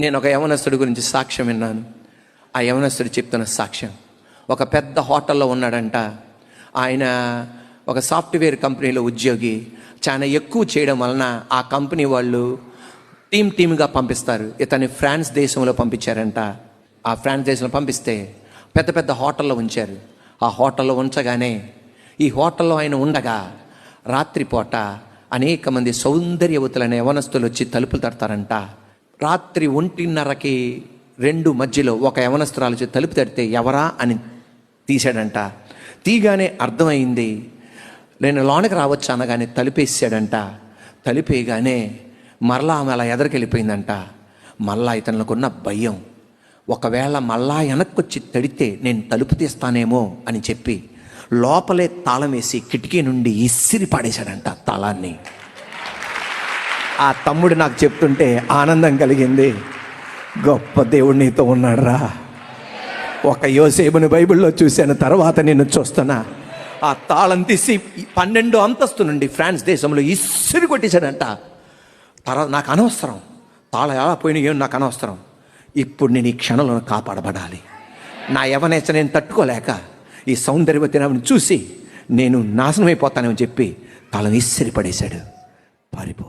నేను ఒక యవనస్తుడి గురించి సాక్ష్యం విన్నాను. ఆ యవనస్తుడు చెప్తున్న సాక్ష్యం, ఒక పెద్ద హోటల్లో ఉన్నాడంట. ఆయన ఒక సాఫ్ట్వేర్ కంపెనీలో ఉద్యోగి. చాలా ఎక్కువ చేయడం వలన ఆ కంపెనీ వాళ్ళు టీమ్గా పంపిస్తారు. ఇతన్ని ఫ్రాన్స్ దేశంలో పంపించారంట. ఆ ఫ్రాన్స్ దేశంలో పంపిస్తే పెద్ద పెద్ద హోటల్లో ఉంచారు. ఆ హోటల్లో ఉంచగానే ఈ హోటల్లో ఆయన ఉండగా రాత్రిపూట అనేక మంది సౌందర్యవతులైన యవనస్తులు వచ్చి తలుపులు తడతారంట. రాత్రి 1:30కి 2 మధ్యలో ఒక యవనస్తురాలు వచ్చి తలుపు తడితే ఎవరా అని తీశాడంట. తీగానే అర్థమైంది, నేను లోనికి రావచ్చు అనగానే తలుపేసాడంట. తలుపేయగానే మరలా ఆమె అలా ఎదరికెళ్ళిపోయిందంట. మళ్ళా ఇతనుకున్న భయం, ఒకవేళ మళ్ళా వెనక్కొచ్చి తడితే నేను తలుపు తీస్తానేమో అని చెప్పి లోపలే తాళం వేసి కిటికీ నుండి ఇసిరి పడేశాడంట తాళాన్ని. ఆ తమ్ముడు నాకు చెప్తుంటే ఆనందం కలిగింది. గొప్ప దేవుడు నీతో ఉన్నాడురా. ఒక యోసేపుని బైబిల్లో చూశాను, తర్వాత నిన్ను చూస్తున్నా. ఆ తాళం తీసి 12వ అంతస్తు నుండి ఫ్రాన్స్ దేశంలో ఇసిరి కొట్టేశాడంట. తర్వాత నాకు అనవసరం, తాళం ఎలా పోయినాయో నాకు అనవసరం. ఇప్పుడు నేను ఈ క్షణంలో కాపాడబడాలి. నా యవనేచ్చ నేను తట్టుకోలేక ఈ సౌందర్యవతిని చూసి నేను నాశనం అయిపోతానని చెప్పి తాళం ఇసిరి పడేశాడు. పారిపో.